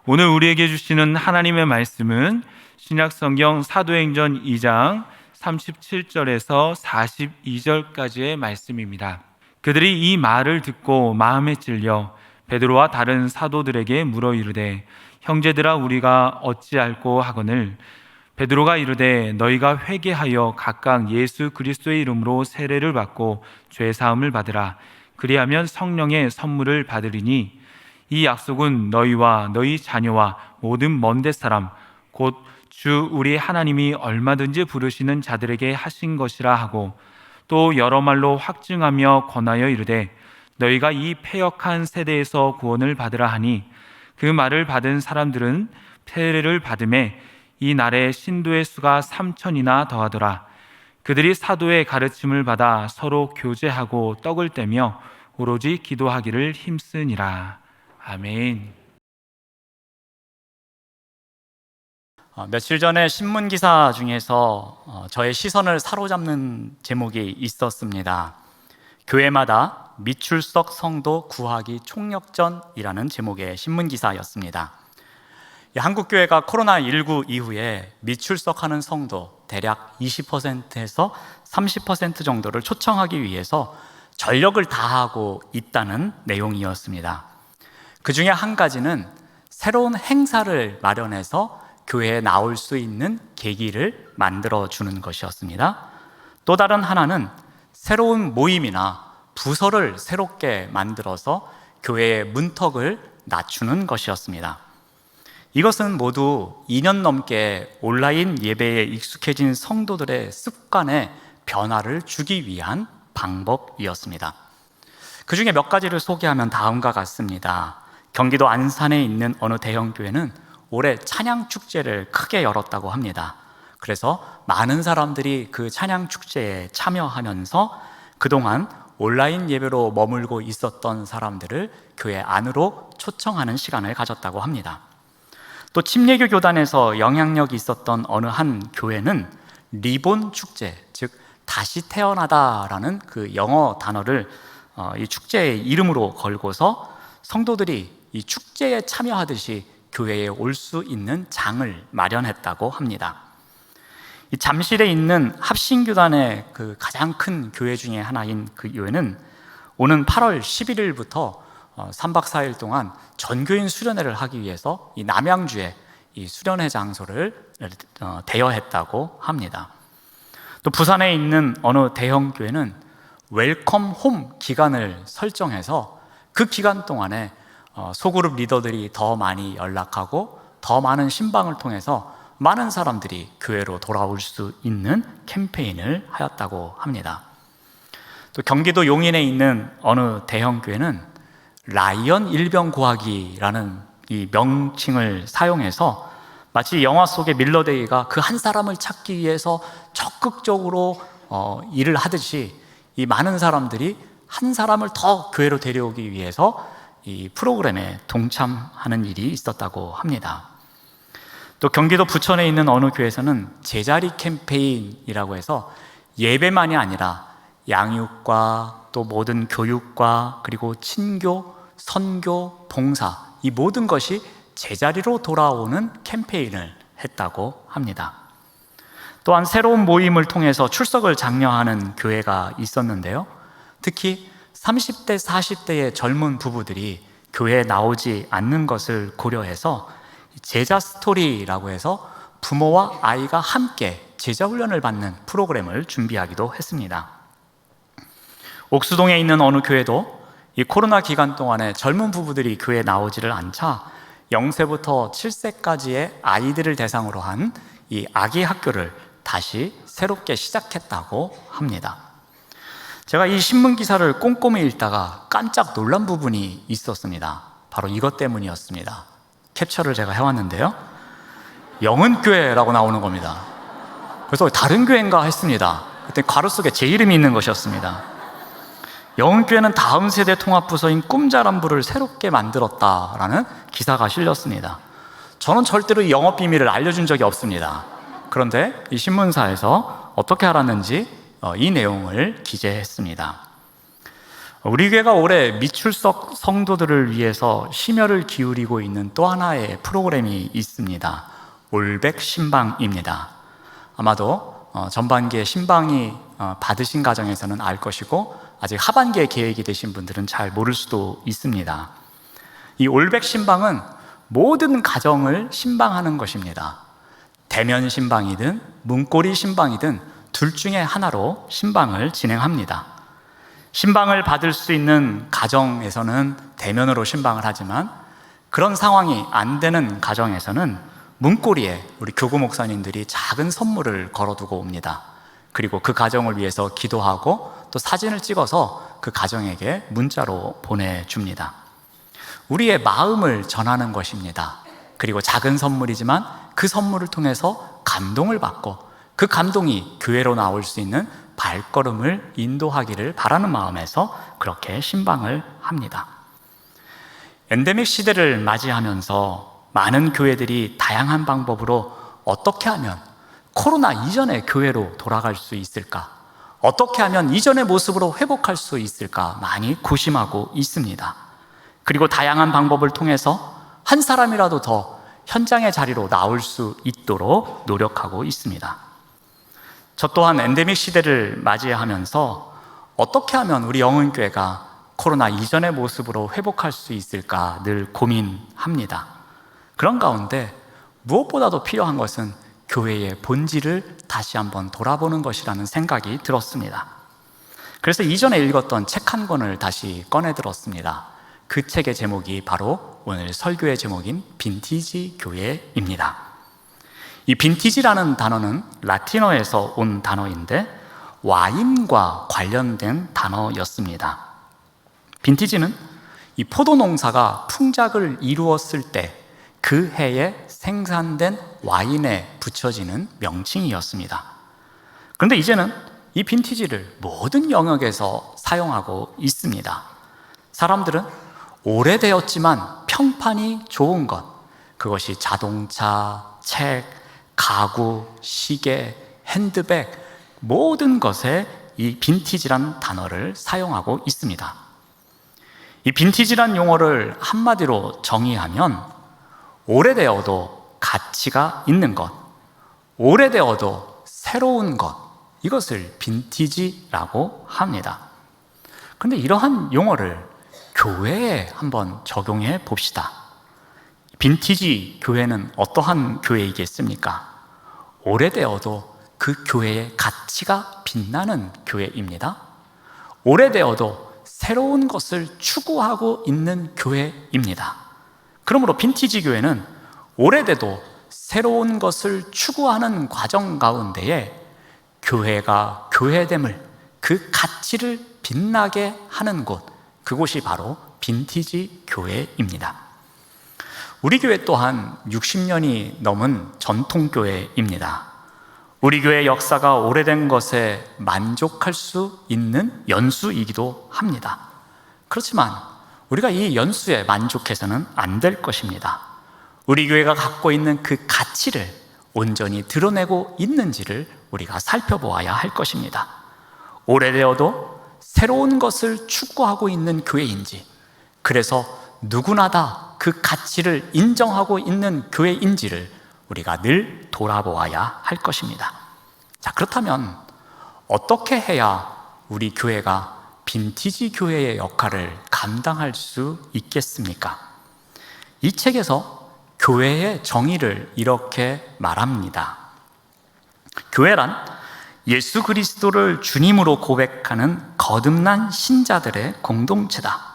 오늘 우리에게 주시는 하나님의 말씀은 신약성경 사도행전 2장 37절에서 42절까지의 말씀입니다. 그들이 이 말을 듣고 마음에 찔려 베드로와 다른 사도들에게 물어 이르되 형제들아 우리가 어찌할꼬 하거늘 베드로가 이르되 너희가 회개하여 각각 예수 그리스도의 이름으로 세례를 받고 죄 사함을 받으라. 그리하면 성령의 선물을 받으리니 이 약속은 너희와 너희 자녀와 모든 먼 데 사람 곧 주 우리 하나님이 얼마든지 부르시는 자들에게 하신 것이라 하고 또 여러 말로 확증하며 권하여 이르되 너희가 이 패역한 세대에서 구원을 받으라 하니 그 말을 받은 사람들은 세례를 받음에 이 날에 신도의 수가 3,000이나 더하더라. 그들이 사도의 가르침을 받아 서로 교제하고 떡을 떼며 오로지 기도하기를 힘쓰니라. 아멘. 며칠 전에 신문 기사 중에서 저의 시선을 사로잡는 제목이 있었습니다. 교회마다 미출석 성도 구하기 총력전이라는 제목의 신문 기사였습니다. 한국교회가 코로나19 이후에 미출석하는 성도 대략 20%에서 30% 정도를 초청하기 위해서 전력을 다하고 있다는 내용이었습니다. 그 중에 한 가지는 새로운 행사를 마련해서 교회에 나올 수 있는 계기를 만들어주는 것이었습니다. 또 다른 하나는 새로운 모임이나 부서를 새롭게 만들어서 교회의 문턱을 낮추는 것이었습니다. 이것은 모두 2년 넘게 온라인 예배에 익숙해진 성도들의 습관에 변화를 주기 위한 방법이었습니다. 그 중에 몇 가지를 소개하면 다음과 같습니다. 경기도 안산에 있는 어느 대형 교회는 올해 찬양 축제를 크게 열었다고 합니다. 그래서 많은 사람들이 그 찬양 축제에 참여하면서 그동안 온라인 예배로 머물고 있었던 사람들을 교회 안으로 초청하는 시간을 가졌다고 합니다. 또 침례교 교단에서 영향력이 있었던 어느 한 교회는 리본 축제, 즉 다시 태어나다라는 그 영어 단어를 이 축제의 이름으로 걸고서 성도들이 이 축제에 참여하듯이 교회에 올 수 있는 장을 마련했다고 합니다. 이 잠실에 있는 합신교단의 그 가장 큰 교회 중에 하나인 그 교회는 오는 8월 11일부터 3박 4일 동안 전교인 수련회를 하기 위해서 이 남양주에 이 수련회 장소를 대여했다고 합니다. 또 부산에 있는 어느 대형 교회는 웰컴 홈 기간을 설정해서 그 기간 동안에 소그룹 리더들이 더 많이 연락하고 더 많은 신방을 통해서 많은 사람들이 교회로 돌아올 수 있는 캠페인을 하였다고 합니다. 또 경기도 용인에 있는 어느 대형 교회는 라이언 일병 구하기라는 이 명칭을 사용해서 마치 영화 속의 밀러데이가 그 한 사람을 찾기 위해서 적극적으로 일을 하듯이 이 많은 사람들이 한 사람을 더 교회로 데려오기 위해서 이 프로그램에 동참하는 일이 있었다고 합니다. 또 경기도 부천에 있는 어느 교회에서는 제자리 캠페인이라고 해서 예배만이 아니라 양육과 또 모든 교육과 그리고 친교, 선교, 봉사 이 모든 것이 제자리로 돌아오는 캠페인을 했다고 합니다. 또한 새로운 모임을 통해서 출석을 장려하는 교회가 있었는데요. 특히 30대, 40대의 젊은 부부들이 교회에 나오지 않는 것을 고려해서 제자 스토리라고 해서 부모와 아이가 함께 제자 훈련을 받는 프로그램을 준비하기도 했습니다. 옥수동에 있는 어느 교회도 이 코로나 기간 동안에 젊은 부부들이 교회에 나오지를 않자 0세부터 7세까지의 아이들을 대상으로 한 이 아기 학교를 다시 새롭게 시작했다고 합니다. 제가 이 신문 기사를 꼼꼼히 읽다가 깜짝 놀란 부분이 있었습니다. 바로 이것 때문이었습니다. 캡처를 제가 해왔는데요. 영은교회라고 나오는 겁니다. 그래서 다른 교회인가 했습니다. 그때 괄호 속에 제 이름이 있는 것이었습니다. 영은교회는 다음 세대 통합부서인 꿈자람부를 새롭게 만들었다라는 기사가 실렸습니다. 저는 절대로 이 영업 비밀을 알려준 적이 없습니다. 그런데 이 신문사에서 어떻게 알았는지 이 내용을 기재했습니다. 우리 교회가 올해 미출석 성도들을 위해서 심혈을 기울이고 있는 또 하나의 프로그램이 있습니다. 올백 신방입니다. 아마도 전반기에 신방이 받으신 가정에서는 알 것이고, 아직 하반기에 계획이 되신 분들은 잘 모를 수도 있습니다. 이 올백 신방은 모든 가정을 신방하는 것입니다. 대면 신방이든 문고리 신방이든 둘 중에 하나로 신방을 진행합니다. 신방을 받을 수 있는 가정에서는 대면으로 신방을 하지만, 그런 상황이 안 되는 가정에서는 문고리에 우리 교구 목사님들이 작은 선물을 걸어두고 옵니다. 그리고 그 가정을 위해서 기도하고 또 사진을 찍어서 그 가정에게 문자로 보내줍니다. 우리의 마음을 전하는 것입니다. 그리고 작은 선물이지만 그 선물을 통해서 감동을 받고, 그 감동이 교회로 나올 수 있는 발걸음을 인도하기를 바라는 마음에서 그렇게 신방을 합니다. 엔데믹 시대를 맞이하면서 많은 교회들이 다양한 방법으로 어떻게 하면 코로나 이전의 교회로 돌아갈 수 있을까, 어떻게 하면 이전의 모습으로 회복할 수 있을까 많이 고심하고 있습니다. 그리고 다양한 방법을 통해서 한 사람이라도 더 현장의 자리로 나올 수 있도록 노력하고 있습니다. 저 또한 엔데믹 시대를 맞이하면서 어떻게 하면 우리 영흥교회가 코로나 이전의 모습으로 회복할 수 있을까 늘 고민합니다. 그런 가운데 무엇보다도 필요한 것은 교회의 본질을 다시 한번 돌아보는 것이라는 생각이 들었습니다. 그래서 이전에 읽었던 책 한 권을 다시 꺼내 들었습니다. 그 책의 제목이 바로 오늘 설교의 제목인 빈티지 교회입니다. 이 빈티지라는 단어는 라틴어에서 온 단어인데 와인과 관련된 단어였습니다. 빈티지는 이 포도 농사가 풍작을 이루었을 때 그 해에 생산된 와인에 붙여지는 명칭이었습니다. 그런데 이제는 이 빈티지를 모든 영역에서 사용하고 있습니다. 사람들은 오래되었지만 평판이 좋은 것, 그것이 자동차, 책, 가구, 시계, 핸드백, 모든 것에 이 빈티지란 단어를 사용하고 있습니다. 이 빈티지란 용어를 한마디로 정의하면 오래되어도 가치가 있는 것, 오래되어도 새로운 것, 이것을 빈티지라고 합니다. 그런데 이러한 용어를 교회에 한번 적용해 봅시다. 빈티지 교회는 어떠한 교회이겠습니까? 오래되어도 그 교회의 가치가 빛나는 교회입니다. 오래되어도 새로운 것을 추구하고 있는 교회입니다. 그러므로 빈티지 교회는 오래돼도 새로운 것을 추구하는 과정 가운데에 교회가 교회됨을, 그 가치를 빛나게 하는 곳, 그곳이 바로 빈티지 교회입니다. 우리 교회 또한 60년이 넘은 전통교회입니다. 우리 교회 역사가 오래된 것에 만족할 수 있는 연수이기도 합니다. 그렇지만 우리가 이 연수에 만족해서는 안 될 것입니다. 우리 교회가 갖고 있는 그 가치를 온전히 드러내고 있는지를 우리가 살펴보아야 할 것입니다. 오래되어도 새로운 것을 추구하고 있는 교회인지, 그래서 누구나 다 그 가치를 인정하고 있는 교회인지를 우리가 늘 돌아보아야 할 것입니다. 자, 그렇다면 어떻게 해야 우리 교회가 빈티지 교회의 역할을 감당할 수 있겠습니까? 이 책에서 교회의 정의를 이렇게 말합니다. 교회란 예수 그리스도를 주님으로 고백하는 거듭난 신자들의 공동체다.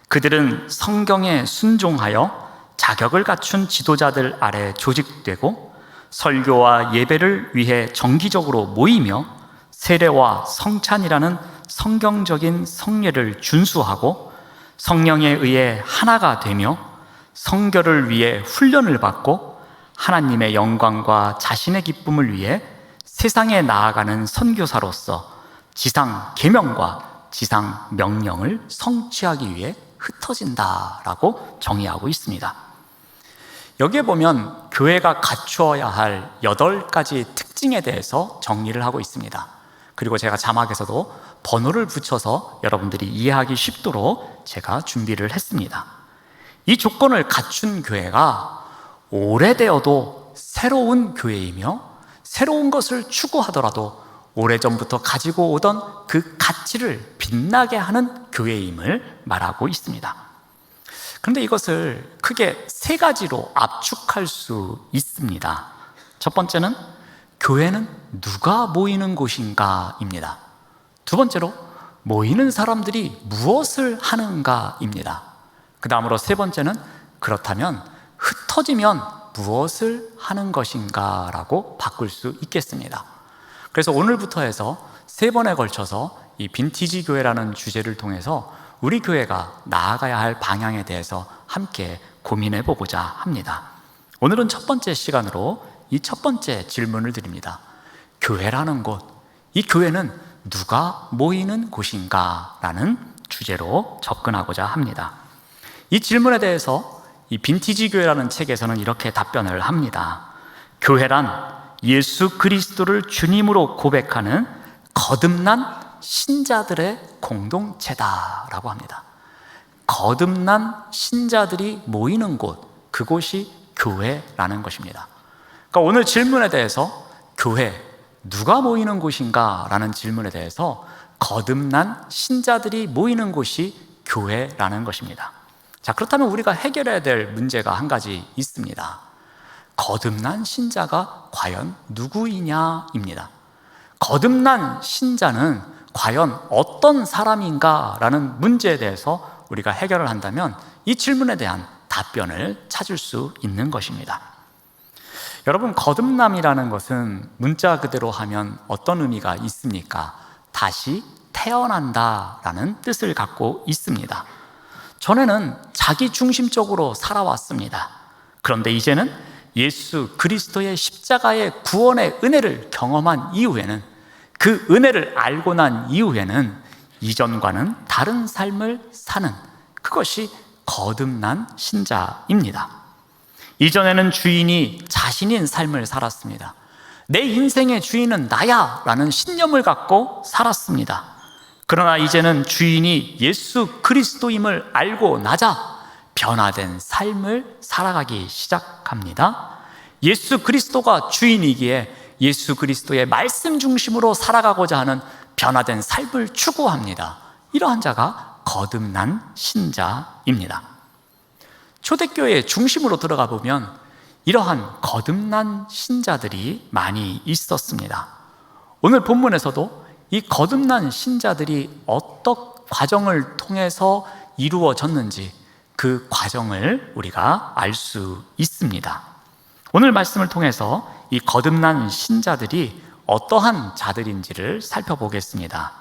그들은 성경에 순종하여 자격을 갖춘 지도자들 아래 조직되고 설교와 예배를 위해 정기적으로 모이며 세례와 성찬이라는 성경적인 성례를 준수하고 성령에 의해 하나가 되며 성결을 위해 훈련을 받고 하나님의 영광과 자신의 기쁨을 위해 세상에 나아가는 선교사로서 지상 계명과 지상 명령을 성취하기 위해 흩어진다라고 정의하고 있습니다. 여기에 보면 교회가 갖추어야 할 8가지 특징에 대해서 정리를 하고 있습니다. 그리고 제가 자막에서도 번호를 붙여서 여러분들이 이해하기 쉽도록 제가 준비를 했습니다. 이 조건을 갖춘 교회가 오래되어도 새로운 교회이며 새로운 것을 추구하더라도 오래전부터 가지고 오던 그 가치를 빛나게 하는 교회임을 말하고 있습니다. 그런데 이것을 크게 세 가지로 압축할 수 있습니다. 첫 번째는 교회는 누가 모이는 곳인가입니다. 두 번째로 모이는 사람들이 무엇을 하는가입니다. 그 다음으로 세 번째는 그렇다면 흩어지면 무엇을 하는 것인가라고 바꿀 수 있겠습니다. 그래서 오늘부터 해서 세 번에 걸쳐서 이 빈티지 교회라는 주제를 통해서 우리 교회가 나아가야 할 방향에 대해서 함께 고민해 보고자 합니다. 오늘은 첫 번째 시간으로 이 첫 번째 질문을 드립니다. 교회라는 곳, 이 교회는 누가 모이는 곳인가? 라는 주제로 접근하고자 합니다. 이 질문에 대해서 이 빈티지 교회라는 책에서는 이렇게 답변을 합니다. 교회란 예수 그리스도를 주님으로 고백하는 거듭난 신자들의 공동체다라고 합니다. 거듭난 신자들이 모이는 곳, 그곳이 교회라는 것입니다. 그러니까 오늘 질문에 대해서 교회, 누가 모이는 곳인가? 라는 질문에 대해서 거듭난 신자들이 모이는 곳이 교회라는 것입니다. 자, 그렇다면 우리가 해결해야 될 문제가 한 가지 있습니다. 거듭난 신자가 과연 누구이냐입니다. 거듭난 신자는 과연 어떤 사람인가라는 문제에 대해서 우리가 해결을 한다면 이 질문에 대한 답변을 찾을 수 있는 것입니다. 여러분, 거듭남이라는 것은 문자 그대로 하면 어떤 의미가 있습니까? 다시 태어난다라는 뜻을 갖고 있습니다. 전에는 자기 중심적으로 살아왔습니다. 그런데 이제는 예수 그리스도의 십자가의 구원의 은혜를 경험한 이후에는, 그 은혜를 알고 난 이후에는 이전과는 다른 삶을 사는, 그것이 거듭난 신자입니다. 이전에는 주인이 자신인 삶을 살았습니다. 내 인생의 주인은 나야 라는 신념을 갖고 살았습니다. 그러나 이제는 주인이 예수 그리스도임을 알고 나자 변화된 삶을 살아가기 시작합니다. 예수 그리스도가 주인이기에 예수 그리스도의 말씀 중심으로 살아가고자 하는 변화된 삶을 추구합니다. 이러한 자가 거듭난 신자입니다. 초대교회의 중심으로 들어가 보면 이러한 거듭난 신자들이 많이 있었습니다. 오늘 본문에서도 이 거듭난 신자들이 어떤 과정을 통해서 이루어졌는지 그 과정을 우리가 알 수 있습니다. 오늘 말씀을 통해서 이 거듭난 신자들이 어떠한 자들인지를 살펴보겠습니다.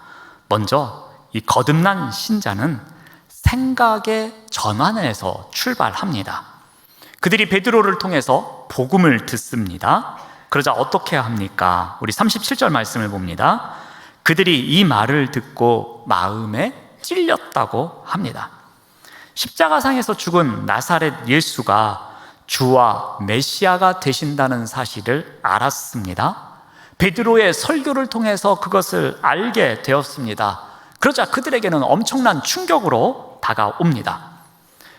먼저 이 거듭난 신자는 생각의 전환에서 출발합니다. 그들이 베드로를 통해서 복음을 듣습니다. 그러자 어떻게 합니까? 우리 37절 말씀을 봅니다. 그들이 이 말을 듣고 마음에 찔렸다고 합니다. 십자가상에서 죽은 나사렛 예수가 주와 메시아가 되신다는 사실을 알았습니다. 베드로의 설교를 통해서 그것을 알게 되었습니다. 그러자 그들에게는 엄청난 충격으로 다가옵니다.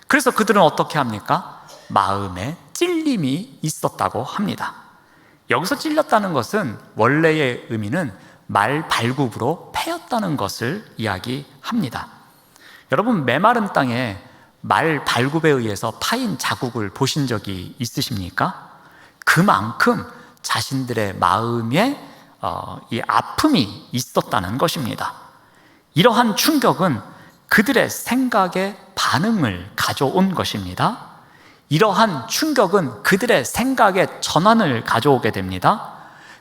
그래서 그들은 어떻게 합니까? 마음에 찔림이 있었다고 합니다. 여기서 찔렸다는 것은 원래의 의미는 말 발굽으로 패였다는 것을 이야기합니다. 여러분, 메마른 땅에 말 발굽에 의해서 파인 자국을 보신 적이 있으십니까? 그만큼 자신들의 마음에 이 아픔이 있었다는 것입니다. 이러한 충격은 그들의 생각에 반응을 가져온 것입니다. 이러한 충격은 그들의 생각의 전환을 가져오게 됩니다.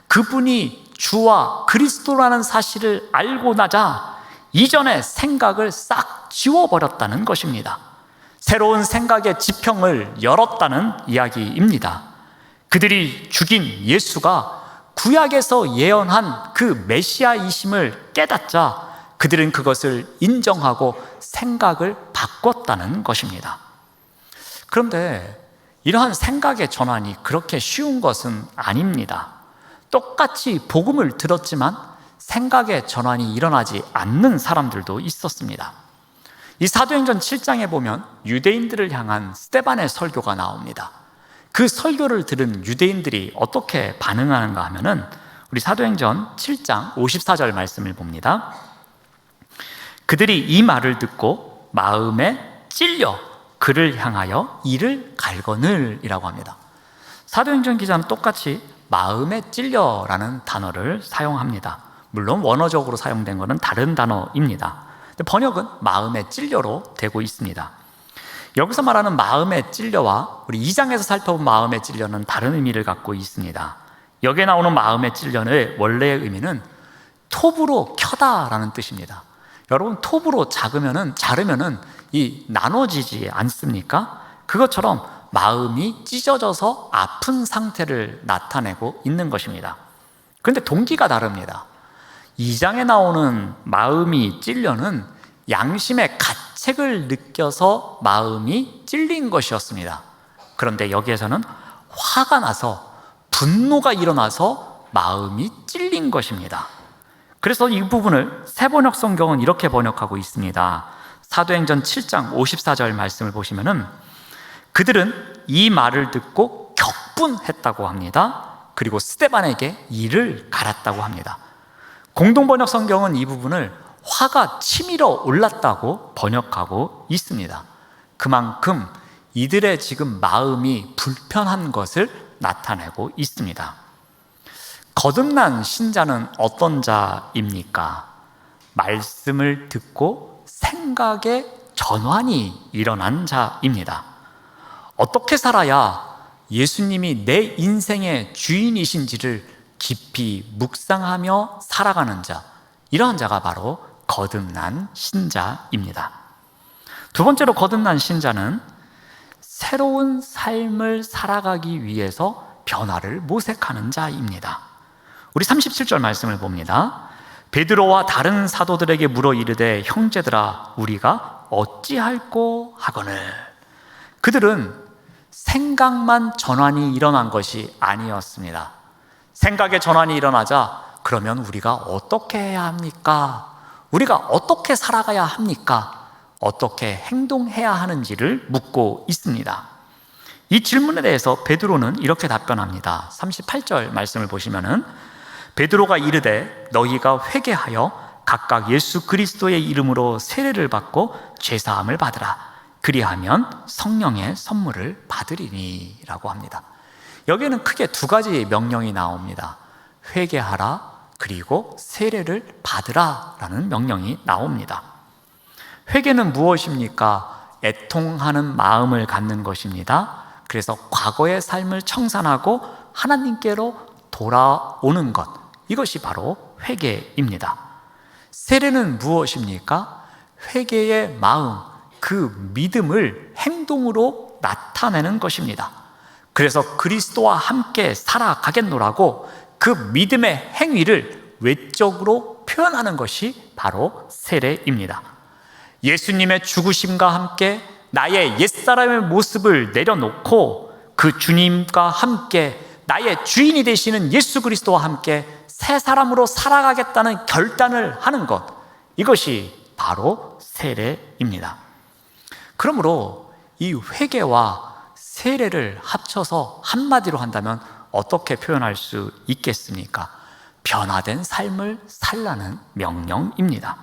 그분이 주와 그리스도라는 사실을 알고 나자 이전의 생각을 싹 지워버렸다는 것입니다. 새로운 생각의 지평을 열었다는 이야기입니다. 그들이 죽인 예수가 구약에서 예언한 그 메시아이심을 깨닫자 그들은 그것을 인정하고 생각을 바꿨다는 것입니다. 그런데 이러한 생각의 전환이 그렇게 쉬운 것은 아닙니다. 똑같이 복음을 들었지만 생각의 전환이 일어나지 않는 사람들도 있었습니다. 이 사도행전 7장에 보면 유대인들을 향한 스데반의 설교가 나옵니다. 그 설교를 들은 유대인들이 어떻게 반응하는가 하면은 우리 사도행전 7장 54절 말씀을 봅니다. 그들이 이 말을 듣고 마음에 찔려 그를 향하여 이를 갈거늘이라고 합니다. 사도행전 기자는 똑같이 마음에 찔려라는 단어를 사용합니다. 물론 원어적으로 사용된 것은 다른 단어입니다. 번역은 마음에 찔려로 되고 있습니다. 여기서 말하는 마음에 찔려와 우리 2장에서 살펴본 마음에 찔려는 다른 의미를 갖고 있습니다. 여기에 나오는 마음에 찔려의 원래의 의미는 톱으로 켜다라는 뜻입니다. 여러분, 톱으로 자르면은 이 나눠지지 않습니까? 그것처럼 마음이 찢어져서 아픈 상태를 나타내고 있는 것입니다. 그런데 동기가 다릅니다. 2장에 나오는 마음이 찔려는 양심의 가책을 느껴서 마음이 찔린 것이었습니다. 그런데 여기에서는 화가 나서 분노가 일어나서 마음이 찔린 것입니다. 그래서 이 부분을 세번역 성경은 이렇게 번역하고 있습니다. 사도행전 7장 54절 말씀을 보시면은 그들은 이 말을 듣고 격분했다고 합니다. 그리고 스데반에게 이를 갈았다고 합니다. 공동번역 성경은 이 부분을 화가 치밀어 올랐다고 번역하고 있습니다. 그만큼 이들의 지금 마음이 불편한 것을 나타내고 있습니다. 거듭난 신자는 어떤 자입니까? 말씀을 듣고 생각의 전환이 일어난 자입니다. 어떻게 살아야 예수님이 내 인생의 주인이신지를 깊이 묵상하며 살아가는 자, 이러한 자가 바로 거듭난 신자입니다. 두 번째로 거듭난 신자는 새로운 삶을 살아가기 위해서 변화를 모색하는 자입니다. 우리 37절 말씀을 봅니다. 베드로와 다른 사도들에게 물어 이르되 형제들아 우리가 어찌할꼬 하거늘. 그들은 생각만 전환이 일어난 것이 아니었습니다. 생각의 전환이 일어나자 그러면 우리가 어떻게 해야 합니까? 우리가 어떻게 살아가야 합니까? 어떻게 행동해야 하는지를 묻고 있습니다. 이 질문에 대해서 베드로는 이렇게 답변합니다. 38절 말씀을 보시면은 베드로가 이르되 너희가 회개하여 각각 예수 그리스도의 이름으로 세례를 받고 죄사함을 받으라. 그리하면 성령의 선물을 받으리니 라고 합니다. 여기에는 크게 두 가지 명령이 나옵니다. 회개하라, 그리고 세례를 받으라 라는 명령이 나옵니다. 회개는 무엇입니까? 애통하는 마음을 갖는 것입니다. 그래서 과거의 삶을 청산하고 하나님께로 돌아오는 것, 이것이 바로 회개입니다. 세례는 무엇입니까? 회개의 마음, 그 믿음을 행동으로 나타내는 것입니다. 그래서 그리스도와 함께 살아가겠노라고 그 믿음의 행위를 외적으로 표현하는 것이 바로 세례입니다. 예수님의 죽으심과 함께 나의 옛사람의 모습을 내려놓고 그 주님과 함께 나의 주인이 되시는 예수 그리스도와 함께 새 사람으로 살아가겠다는 결단을 하는 것, 이것이 바로 세례입니다. 그러므로 이 회개와 세례를 합쳐서 한마디로 한다면 어떻게 표현할 수 있겠습니까? 변화된 삶을 살라는 명령입니다.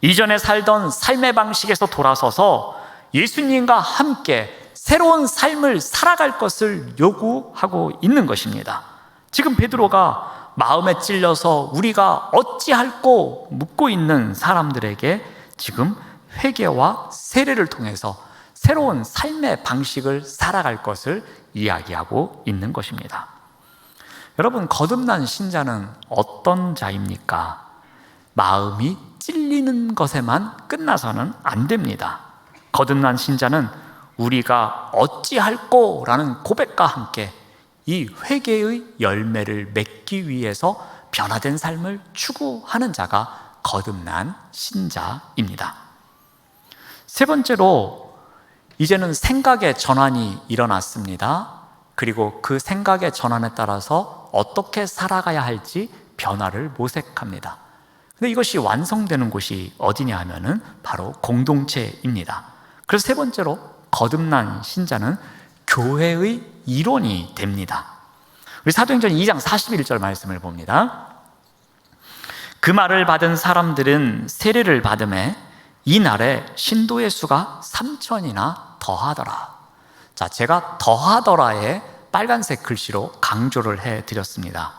이전에 살던 삶의 방식에서 돌아서서 예수님과 함께 새로운 삶을 살아갈 것을 요구하고 있는 것입니다. 지금 베드로가 마음에 찔려서 우리가 어찌할꼬 묻고 있는 사람들에게 지금 회개와 세례를 통해서 새로운 삶의 방식을 살아갈 것을 이야기하고 있는 것입니다. 여러분, 거듭난 신자는 어떤 자입니까? 마음이 찔리는 것에만 끝나서는 안 됩니다. 거듭난 신자는 우리가 어찌할꼬 라는 고백과 함께 이 회개의 열매를 맺기 위해서 변화된 삶을 추구하는 자가 거듭난 신자입니다. 세 번째로, 이제는 생각의 전환이 일어났습니다. 그리고 그 생각의 전환에 따라서 어떻게 살아가야 할지 변화를 모색합니다. 근데 이것이 완성되는 곳이 어디냐 하면은 바로 공동체입니다. 그래서 세 번째로 거듭난 신자는 교회의 일원이 됩니다. 우리 사도행전 2장 41절 말씀을 봅니다. 그 말을 받은 사람들은 세례를 받음에 이날에 신도의 수가 3,000이나 더하더라. 자, 제가 더하더라에 빨간색 글씨로 강조를 해드렸습니다.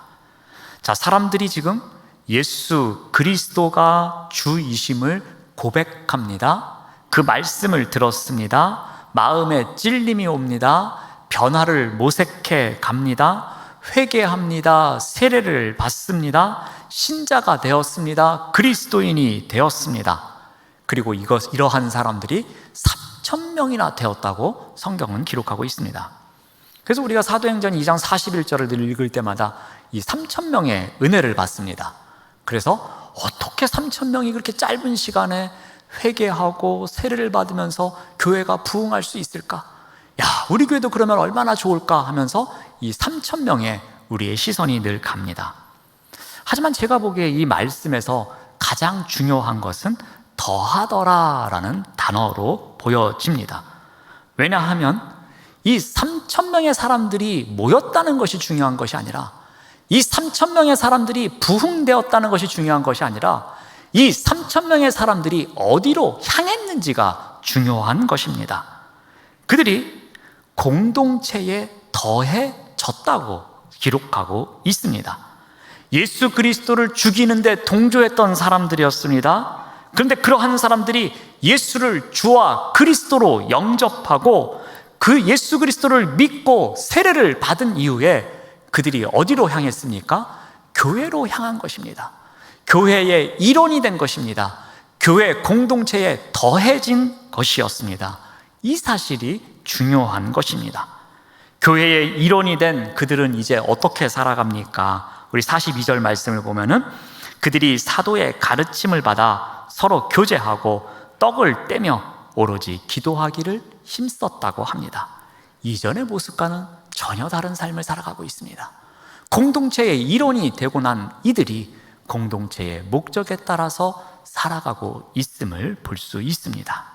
자, 사람들이 지금 예수 그리스도가 주이심을 고백합니다. 그 말씀을 들었습니다. 마음에 찔림이 옵니다. 변화를 모색해 갑니다. 회개합니다. 세례를 받습니다. 신자가 되었습니다. 그리스도인이 되었습니다. 그리고 이러한 사람들이 3,000명이나 되었다고 성경은 기록하고 있습니다. 그래서 우리가 사도행전 2장 41절을 읽을 때마다 이 3,000명의 은혜를 받습니다. 그래서 어떻게 3,000명이 그렇게 짧은 시간에 회개하고 세례를 받으면서 교회가 부흥할 수 있을까? 야, 우리 교회도 그러면 얼마나 좋을까 하면서 이 3,000명의 우리의 시선이 늘 갑니다. 하지만 제가 보기에 이 말씀에서 가장 중요한 것은 더하더라라는 단어로 보여집니다. 왜냐하면 이 3,000명의 사람들이 모였다는 것이 중요한 것이 아니라, 이 3,000명의 사람들이 부흥되었다는 것이 중요한 것이 아니라, 이 3,000명의 사람들이 어디로 향했는지가 중요한 것입니다. 그들이 공동체에 더해졌다고 기록하고 있습니다. 예수 그리스도를 죽이는데 동조했던 사람들이었습니다. 그런데 그러한 사람들이 예수를 주와 그리스도로 영접하고 그 예수 그리스도를 믿고 세례를 받은 이후에 그들이 어디로 향했습니까? 교회로 향한 것입니다. 교회의 일원이 된 것입니다. 교회 공동체에 더해진 것이었습니다. 이 사실이 중요한 것입니다. 교회의 일원이 된 그들은 이제 어떻게 살아갑니까? 우리 42절 말씀을 보면은 그들이 사도의 가르침을 받아 서로 교제하고 떡을 떼며 오로지 기도하기를 힘썼다고 합니다. 이전의 모습과는 전혀 다른 삶을 살아가고 있습니다. 공동체의 일원이 되고 난 이들이 공동체의 목적에 따라서 살아가고 있음을 볼 수 있습니다.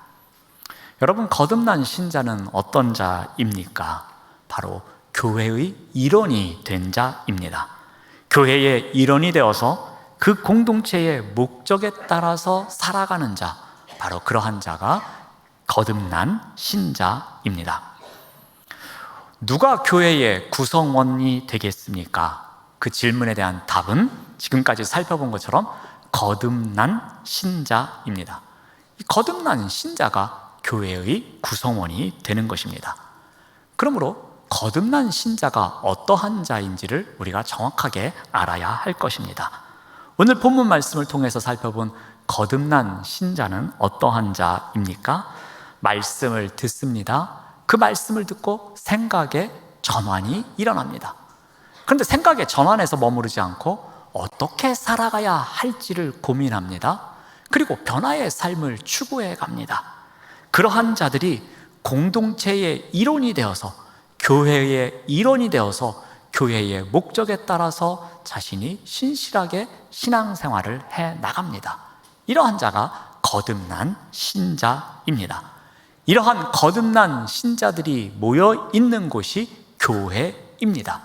여러분, 거듭난 신자는 어떤 자입니까? 바로 교회의 일원이 된 자입니다. 교회의 일원이 되어서 그 공동체의 목적에 따라서 살아가는 자, 바로 그러한 자가 거듭난 신자입니다. 누가 교회의 구성원이 되겠습니까? 그 질문에 대한 답은 지금까지 살펴본 것처럼 거듭난 신자입니다. 이 거듭난 신자가 교회의 구성원이 되는 것입니다. 그러므로 거듭난 신자가 어떠한 자인지를 우리가 정확하게 알아야 할 것입니다. 오늘 본문 말씀을 통해서 살펴본 거듭난 신자는 어떠한 자입니까? 말씀을 듣습니다. 그 말씀을 듣고 생각의 전환이 일어납니다. 그런데 생각의 전환에서 머무르지 않고 어떻게 살아가야 할지를 고민합니다. 그리고 변화의 삶을 추구해 갑니다. 그러한 자들이 공동체의 일원이 되어서, 교회의 일원이 되어서 교회의 목적에 따라서 자신이 신실하게 신앙생활을 해 나갑니다. 이러한 자가 거듭난 신자입니다. 이러한 거듭난 신자들이 모여 있는 곳이 교회입니다.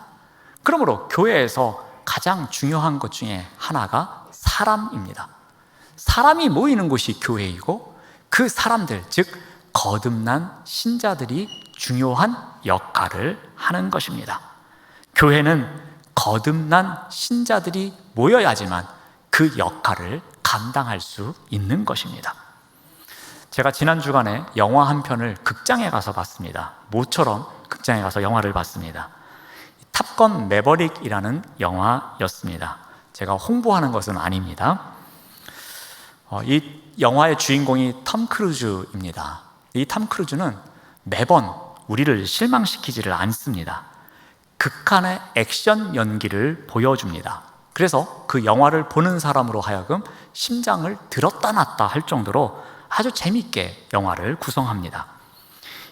그러므로 교회에서 가장 중요한 것 중에 하나가 사람입니다. 사람이 모이는 곳이 교회이고, 그 사람들, 즉 거듭난 신자들이 중요한 역할을 하는 것입니다. 교회는 거듭난 신자들이 모여야지만 그 역할을 감당할 수 있는 것입니다. 제가 지난 주간에 영화 한 편을 극장에 가서 봤습니다. 모처럼 극장에 가서 영화를 봤습니다. 탑건 매버릭이라는 영화였습니다. 제가 홍보하는 것은 아닙니다. 이 영화의 주인공이 톰 크루즈입니다. 이 톰 크루즈는 매번 우리를 실망시키지를 않습니다. 극한의 액션 연기를 보여줍니다. 그래서 그 영화를 보는 사람으로 하여금 심장을 들었다 놨다 할 정도로 아주 재밌게 영화를 구성합니다.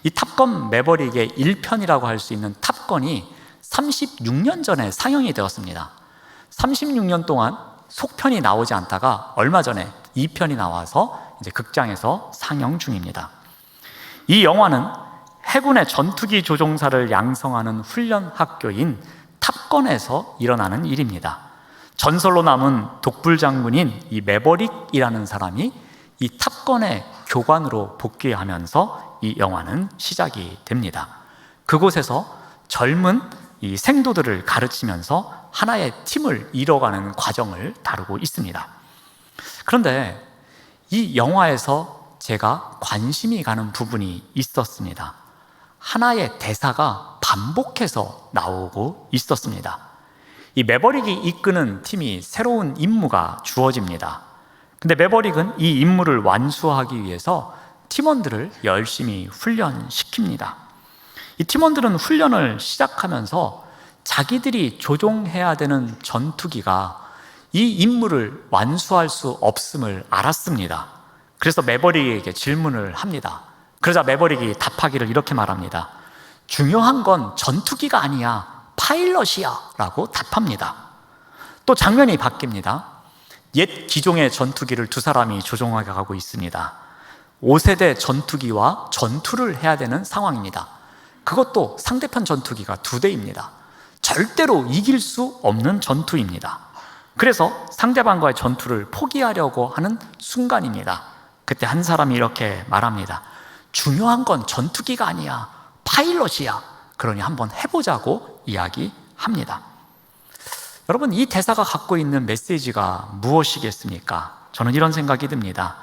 이 탑건 매버릭의 1편이라고 할 수 있는 탑건이 36년 전에 상영이 되었습니다. 36년 동안 속편이 나오지 않다가 얼마 전에 2편이 나와서 이제 극장에서 상영 중입니다. 이 영화는 해군의 전투기 조종사를 양성하는 훈련 학교인 탑건에서 일어나는 일입니다. 전설로 남은 독불 장군인 이 매버릭이라는 사람이 이 탑건의 교관으로 복귀하면서 이 영화는 시작이 됩니다. 그곳에서 젊은 이 생도들을 가르치면서 하나의 팀을 이뤄가는 과정을 다루고 있습니다. 그런데 이 영화에서 제가 관심이 가는 부분이 있었습니다. 하나의 대사가 반복해서 나오고 있었습니다. 이 매버릭이 이끄는 팀이 새로운 임무가 주어집니다. 근데 매버릭은 이 임무를 완수하기 위해서 팀원들을 열심히 훈련시킵니다. 이 팀원들은 훈련을 시작하면서 자기들이 조종해야 되는 전투기가 이 임무를 완수할 수 없음을 알았습니다. 그래서 매버릭에게 질문을 합니다. 그러자 매버릭이 답하기를 이렇게 말합니다. 중요한 건 전투기가 아니야, 파일럿이야 라고 답합니다. 또 장면이 바뀝니다. 옛 기종의 전투기를 두 사람이 조종하게 가고 있습니다. 5세대 전투기와 전투를 해야 되는 상황입니다. 그것도 상대편 전투기가 2대입니다. 절대로 이길 수 없는 전투입니다. 그래서 상대방과의 전투를 포기하려고 하는 순간입니다. 그때 한 사람이 이렇게 말합니다. 중요한 건 전투기가 아니야, 파일럿이야. 그러니 한번 해보자고 이야기합니다. 여러분, 이 대사가 갖고 있는 메시지가 무엇이겠습니까? 저는 이런 생각이 듭니다.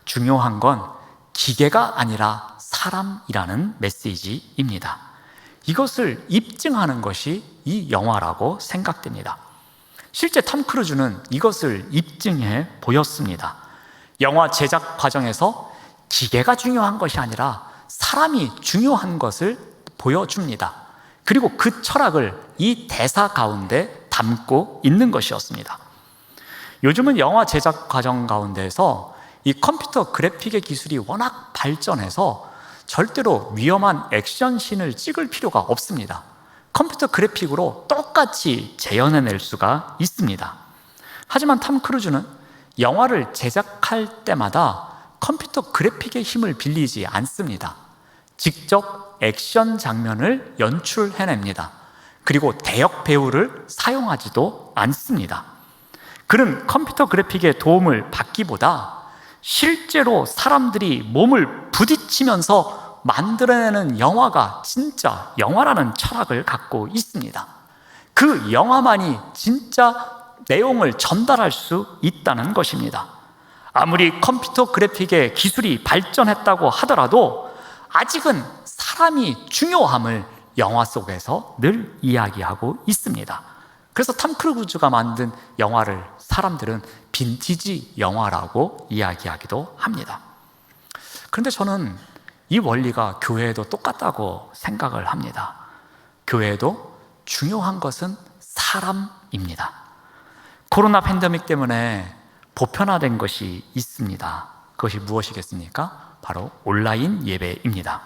중요한 건 기계가 아니라 사람이라는 메시지입니다. 이것을 입증하는 것이 이 영화라고 생각됩니다. 실제 톰 크루즈는 이것을 입증해 보였습니다. 영화 제작 과정에서 기계가 중요한 것이 아니라 사람이 중요한 것을 보여줍니다. 그리고 그 철학을 이 대사 가운데 담고 있는 것이었습니다. 요즘은 영화 제작 과정 가운데에서 이 컴퓨터 그래픽의 기술이 워낙 발전해서 절대로 위험한 액션씬을 찍을 필요가 없습니다. 컴퓨터 그래픽으로 똑같이 재현해낼 수가 있습니다. 하지만 톰 크루즈는 영화를 제작할 때마다 컴퓨터 그래픽의 힘을 빌리지 않습니다. 직접 액션 장면을 연출해냅니다. 그리고 대역 배우를 사용하지도 않습니다. 그는 컴퓨터 그래픽의 도움을 받기보다 실제로 사람들이 몸을 부딪히면서 만들어내는 영화가 진짜 영화라는 철학을 갖고 있습니다. 그 영화만이 진짜 내용을 전달할 수 있다는 것입니다. 아무리 컴퓨터 그래픽의 기술이 발전했다고 하더라도 아직은 사람이 중요함을 영화 속에서 늘 이야기하고 있습니다. 그래서 톰 크루즈가 만든 영화를 사람들은 빈티지 영화라고 이야기하기도 합니다. 그런데 저는 이 원리가 교회에도 똑같다고 생각을 합니다. 교회에도 중요한 것은 사람입니다. 코로나 팬데믹 때문에 보편화된 것이 있습니다. 그것이 무엇이겠습니까? 바로 온라인 예배입니다.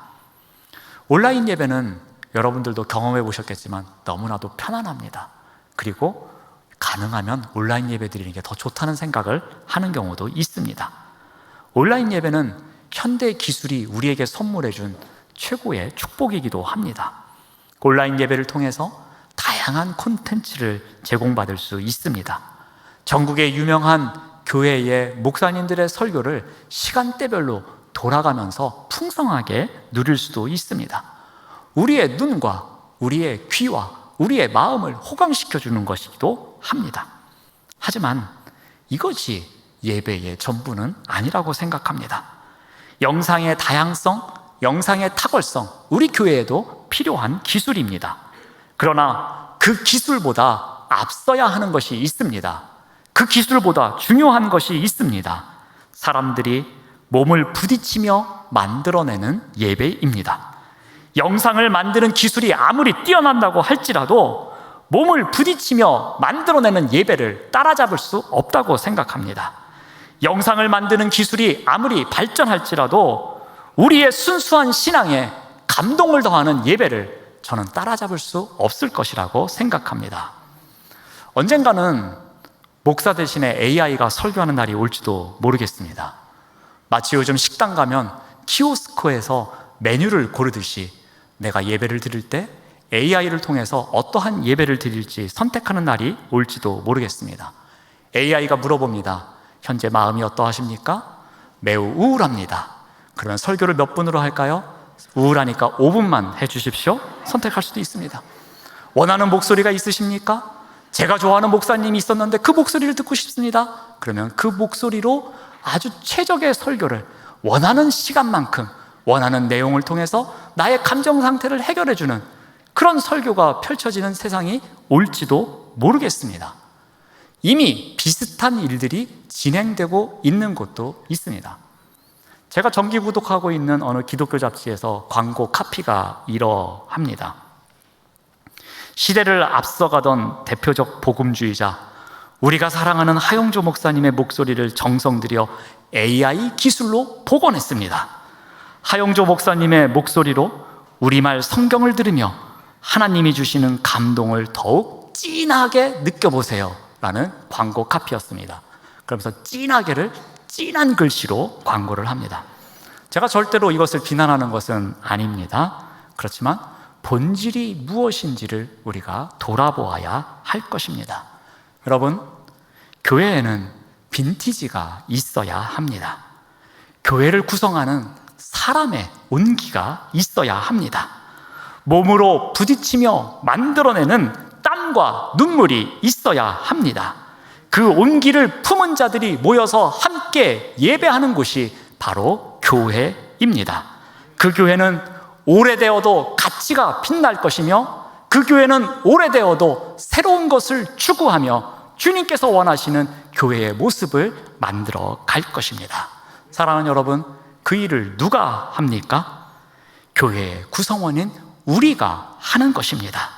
온라인 예배는 여러분들도 경험해 보셨겠지만 너무나도 편안합니다. 그리고 가능하면 온라인 예배 드리는 게 더 좋다는 생각을 하는 경우도 있습니다. 온라인 예배는 현대 기술이 우리에게 선물해 준 최고의 축복이기도 합니다. 온라인 예배를 통해서 다양한 콘텐츠를 제공받을 수 있습니다. 전국의 유명한 교회의 목사님들의 설교를 시간대별로 돌아가면서 풍성하게 누릴 수도 있습니다. 우리의 눈과 우리의 귀와 우리의 마음을 호강시켜주는 것이기도 합니다. 하지만 이것이 예배의 전부는 아니라고 생각합니다. 영상의 다양성, 영상의 탁월성, 우리 교회에도 필요한 기술입니다. 그러나 그 기술보다 앞서야 하는 것이 있습니다. 그 기술보다 중요한 것이 있습니다. 사람들이 몸을 부딪히며 만들어내는 예배입니다. 영상을 만드는 기술이 아무리 뛰어난다고 할지라도 몸을 부딪히며 만들어내는 예배를 따라잡을 수 없다고 생각합니다. 영상을 만드는 기술이 아무리 발전할지라도 우리의 순수한 신앙에 감동을 더하는 예배를 저는 따라잡을 수 없을 것이라고 생각합니다. 언젠가는 목사 대신에 AI가 설교하는 날이 올지도 모르겠습니다. 마치 요즘 식당 가면 키오스크에서 메뉴를 고르듯이 내가 예배를 드릴 때 AI를 통해서 어떠한 예배를 드릴지 선택하는 날이 올지도 모르겠습니다. AI가 물어봅니다. 현재 마음이 어떠하십니까? 매우 우울합니다. 그러면 설교를 몇 분으로 할까요? 우울하니까 5분만 해주십시오. 선택할 수도 있습니다. 원하는 목소리가 있으십니까? 제가 좋아하는 목사님이 있었는데 그 목소리를 듣고 싶습니다. 그러면 그 목소리로 아주 최적의 설교를 원하는 시간만큼 원하는 내용을 통해서 나의 감정 상태를 해결해주는 그런 설교가 펼쳐지는 세상이 올지도 모르겠습니다. 이미 비슷한 일들이 진행되고 있는 곳도 있습니다. 제가 정기 구독하고 있는 어느 기독교 잡지에서 광고 카피가 이러합니다. 시대를 앞서가던 대표적 복음주의자, 우리가 사랑하는 하용조 목사님의 목소리를 정성 들여 AI 기술로 복원했습니다. 하용조 목사님의 목소리로 우리말 성경을 들으며 하나님이 주시는 감동을 더욱 진하게 느껴보세요 라는 광고 카피였습니다. 그러면서 진하게를 진한 글씨로 광고를 합니다. 제가 절대로 이것을 비난하는 것은 아닙니다. 그렇지만 본질이 무엇인지를 우리가 돌아보아야 할 것입니다. 여러분, 교회에는 빈티지가 있어야 합니다. 교회를 구성하는 사람의 온기가 있어야 합니다. 몸으로 부딪히며 만들어내는 땀과 눈물이 있어야 합니다. 그 온기를 품은 자들이 모여서 함께 예배하는 곳이 바로 교회입니다. 그 교회는 오래되어도 가치가 빛날 것이며 그 교회는 오래되어도 새로운 것을 추구하며 주님께서 원하시는 교회의 모습을 만들어 갈 것입니다. 사랑하는 여러분, 그 일을 누가 합니까? 교회의 구성원인 우리가 하는 것입니다.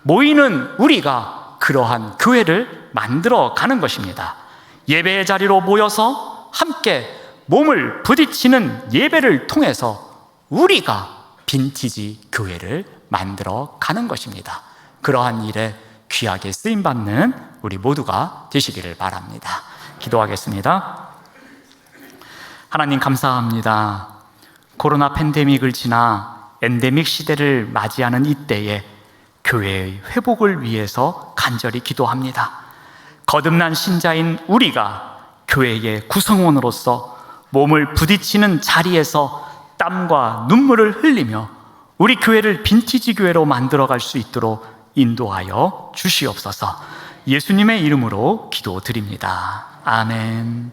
모이는 우리가 그러한 교회를 만들어 가는 것입니다. 예배의 자리로 모여서 함께 몸을 부딪히는 예배를 통해서 우리가 빈티지 교회를 만들어 가는 것입니다. 그러한 일에 귀하게 쓰임받는 우리 모두가 되시기를 바랍니다. 기도하겠습니다. 하나님 감사합니다. 코로나 팬데믹을 지나 엔데믹 시대를 맞이하는 이때에 교회의 회복을 위해서 간절히 기도합니다. 거듭난 신자인 우리가 교회의 구성원으로서 몸을 부딪히는 자리에서 땀과 눈물을 흘리며 우리 교회를 빈티지 교회로 만들어갈 수 있도록 인도하여 주시옵소서. 예수님의 이름으로 기도드립니다. 아멘.